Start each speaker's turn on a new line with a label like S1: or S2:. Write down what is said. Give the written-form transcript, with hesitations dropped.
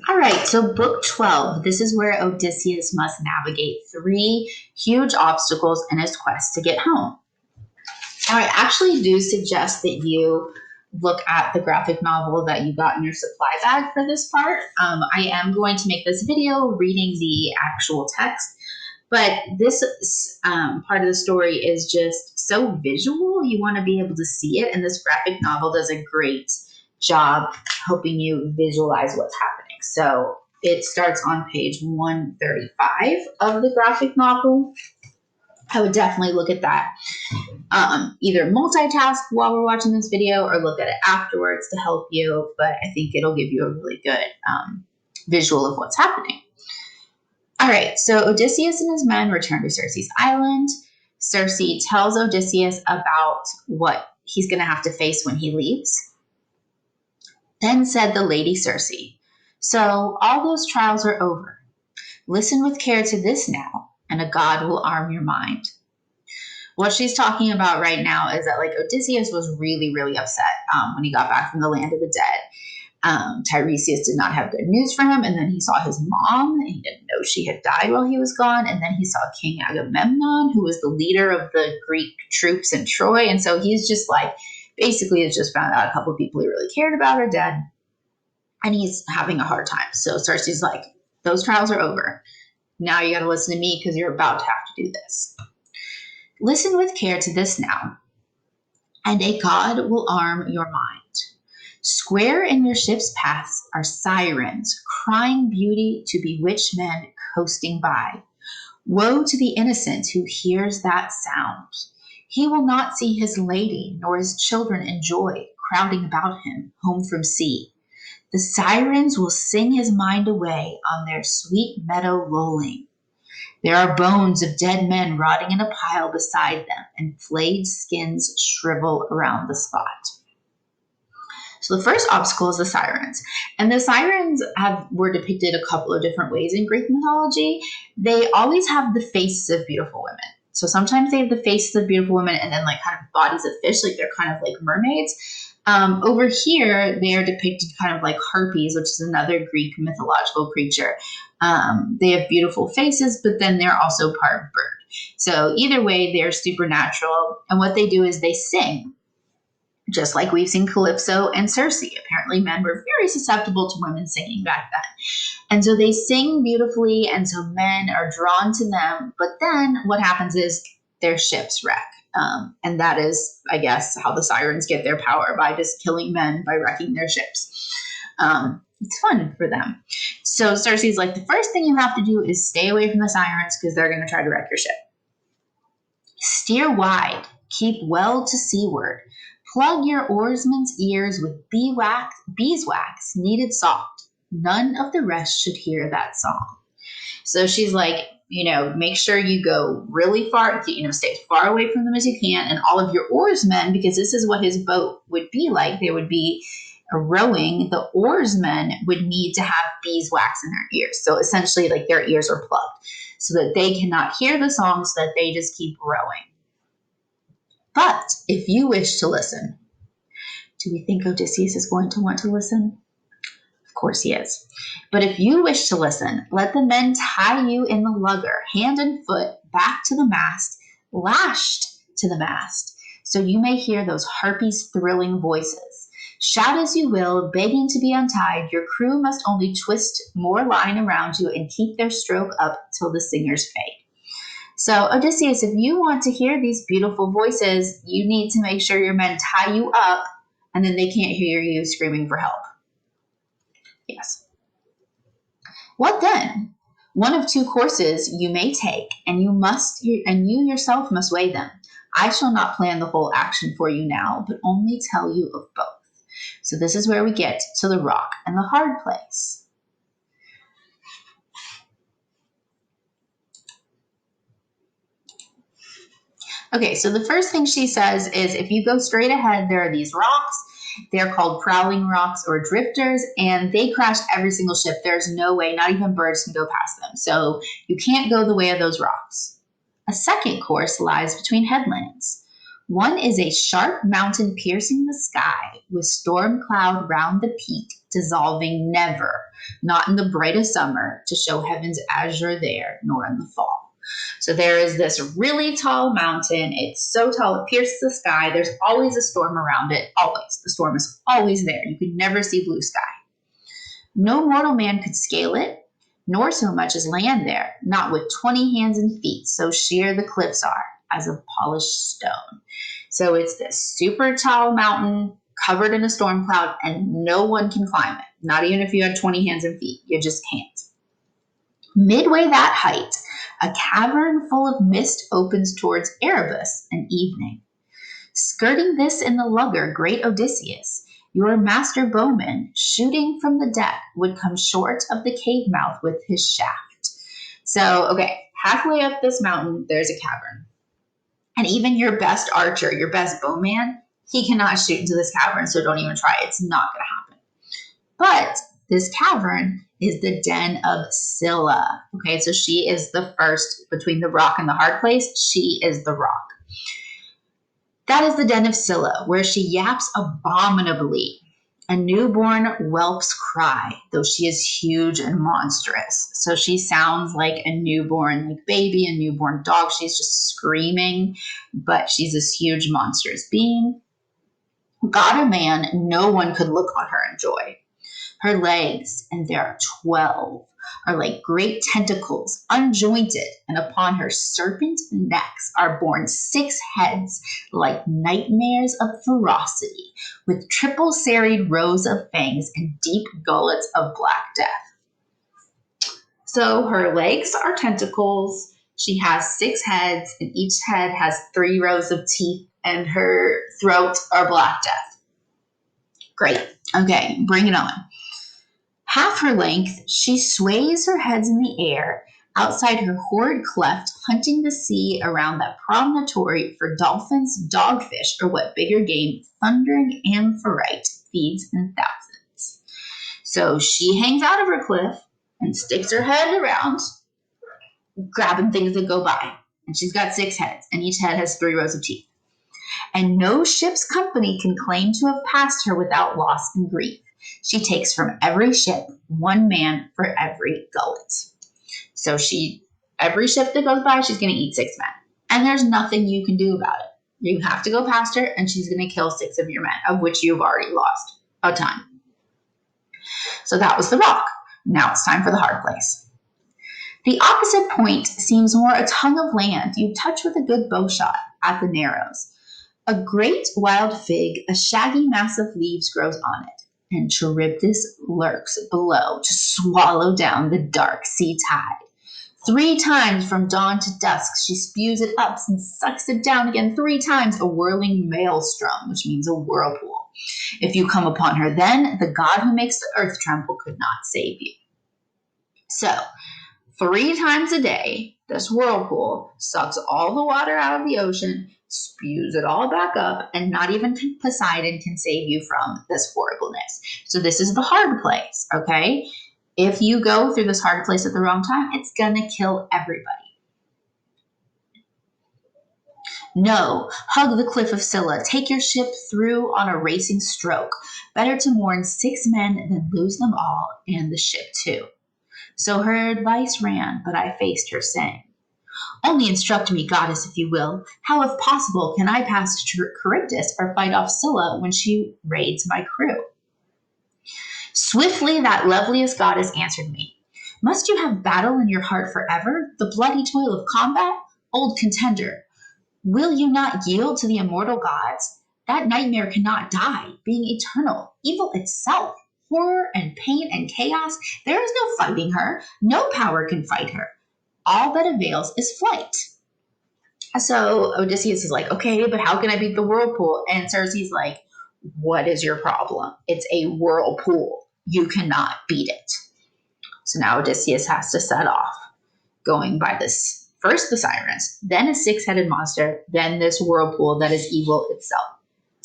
S1: All right, so book 12, this is where Odysseus must navigate three huge obstacles in his quest to get home. Now, I actually do suggest that you look at the graphic novel that you got in your supply bag for this part. I am going to make this video reading the actual text, but this part of the story is just so visual. You want to be able to see it, and this graphic novel does a great job helping you visualize what's happening. So it starts on page 135 of the graphic novel. I would definitely look at that. Either multitask while we're watching this video or look at it afterwards to help you, but I think it'll give you a really good visual of what's happening. All right, so Odysseus and his men return to Circe's island. Circe tells Odysseus about what he's going to have to face when he leaves. Then said the lady Circe, "So all those trials are over. Listen with care to this now, and a god will arm your mind." What she's talking about right now is that like Odysseus was really, really upset when he got back from the land of the dead. Tiresias did not have good news for him, and then he saw his mom, and he didn't know she had died while he was gone, and then he saw King Agamemnon, who was the leader of the Greek troops in Troy, and so he's just like, basically has just found out a couple of people he really cared about are dead, and he's having a hard time. So Circe's like, those trials are over. Now you got to listen to me because you're about to have to do this. Listen with care to this now, and a god will arm your mind. Square in your ship's paths are sirens, crying beauty to bewitched men coasting by. Woe to the innocent who hears that sound. He will not see his lady, nor his children enjoy, crowding about him, home from sea. The sirens will sing his mind away on their sweet meadow lulling. There are bones of dead men rotting in a pile beside them, and flayed skins shrivel around the spot. So the first obstacle is the sirens. And the sirens were depicted a couple of different ways in Greek mythology. They always have the faces of beautiful women. So sometimes they have the faces of beautiful women and then like kind of bodies of fish, like they're kind of like mermaids. Over here, they are depicted kind of like harpies, which is another Greek mythological creature. They have beautiful faces, but then they're also part bird. So either way, they're supernatural. And what they do is they sing. Just like we've seen Calypso and Circe. Apparently men were very susceptible to women singing back then. And so they sing beautifully, and so men are drawn to them. But then what happens is their ships wreck. And that is, I guess, how the sirens get their power, by just killing men by wrecking their ships. It's fun for them. So Circe's like, the first thing you have to do is stay away from the sirens because they're going to try to wreck your ship. Steer wide. Keep well to seaward. Plug your oarsman's ears with beeswax, kneaded soft. None of the rest should hear that song. So she's like, make sure you go really far, stay as far away from them as you can, and all of your oarsmen, because this is what his boat would be like. They would be rowing. The oarsmen would need to have beeswax in their ears. So essentially, like their ears are plugged so that they cannot hear the song, so that they just keep rowing. But if you wish to listen, do we think Odysseus is going to want to listen? Of course he is. But if you wish to listen, let the men tie you in the lugger, hand and foot, back to the mast, lashed to the mast, so you may hear those harpies' thrilling voices. Shout as you will, begging to be untied, your crew must only twist more line around you and keep their stroke up till the singers fade. So Odysseus, if you want to hear these beautiful voices, you need to make sure your men tie you up, and then they can't hear you screaming for help. Yes. What then? One of two courses you may take, and you yourself must weigh them. I shall not plan the whole action for you now, but only tell you of both. So this is where we get to the rock and the hard place. Okay, so the first thing she says is if you go straight ahead, there are these rocks. They're called prowling rocks or drifters, and they crash every single ship. There's no way, not even birds can go past them. So you can't go the way of those rocks. A second course lies between headlands. One is a sharp mountain piercing the sky with storm cloud round the peak dissolving never, not in the brightest summer to show heaven's azure there, nor in the fall. So there is this really tall mountain. It's so tall, it pierces the sky. There's always a storm around it, always. The storm is always there. You can never see blue sky. No mortal man could scale it, nor so much as land there, not with 20 hands and feet, so sheer the cliffs are, as of polished stone. So it's this super tall mountain covered in a storm cloud, and no one can climb it, not even if you had 20 hands and feet. You just can't. Midway that height, a cavern full of mist opens towards Erebus and evening. Skirting this in the lugger, great Odysseus, your master bowman, shooting from the deck, would come short of the cave mouth with his shaft. So, okay, halfway up this mountain, there's a cavern. And even your best archer, your best bowman, he cannot shoot into this cavern, so don't even try. It's not going to happen. But this cavern is the den of Scylla. Okay, so she is the first between the rock and the hard place. She is the rock. That is the den of Scylla, where she yaps abominably. A newborn whelp's cry, though she is huge and monstrous. So she sounds like a newborn, like baby, a newborn dog. She's just screaming, but she's this huge, monstrous being. God or man, no one could look on her in joy. Her legs, and there are 12, are like great tentacles, unjointed, and upon her serpent necks are borne 6 heads like nightmares of ferocity, with triple serried rows of fangs and deep gullets of black death. So her legs are tentacles. She has 6 heads, and each head has 3 rows of teeth, and her throat are black death. Great. Okay, bring it on. Half her length, she sways her heads in the air, outside her horrid cleft, hunting the sea around that promontory for dolphins, dogfish, or what bigger game, thundering amphitrite feeds in thousands. So she hangs out of her cliff and sticks her head around, grabbing things that go by. And she's got 6 heads, and each head has 3 rows of teeth. And no ship's company can claim to have passed her without loss and grief. She takes from every ship 1 man for every gullet. So every ship that goes by, she's going to eat 6 men. And there's nothing you can do about it. You have to go past her, and she's going to kill 6 of your men, of which you've already lost a ton. So that was the rock. Now it's time for the hard place. The opposite point seems more a tongue of land you touch with a good bow shot at the Narrows. A great wild fig, a shaggy mass of leaves grows on it, and Charybdis lurks below to swallow down the dark sea tide. 3 times from dawn to dusk she spews it up and sucks it down again 3 times, a whirling maelstrom, which means a whirlpool. If you come upon her then, the God who makes the earth tremble could not save you. So, 3 times a day, this whirlpool sucks all the water out of the ocean, spews it all back up, and not even Poseidon can save you from this horribleness. So this is the hard place, okay? If you go through this hard place at the wrong time, it's gonna kill everybody. No, hug the cliff of Scylla. Take your ship through on a racing stroke. Better to mourn 6 men than lose them all, and the ship too. So her advice ran, but I faced her, saying, only instruct me, goddess, if you will. How, if possible, can I pass Charybdis or fight off Scylla when she raids my crew? Swiftly that loveliest goddess answered me. Must you have battle in your heart forever, the bloody toil of combat? Old contender, will you not yield to the immortal gods? That nightmare cannot die, being eternal, evil itself. Horror and pain and chaos, there is no fighting her. No power can fight her. All that avails is flight. So Odysseus is like, okay, but how can I beat the whirlpool? And Circe's like, what is your problem? It's a whirlpool. You cannot beat it. So now Odysseus has to set off, going by this, first the sirens, then a 6-headed monster, then this whirlpool that is evil itself.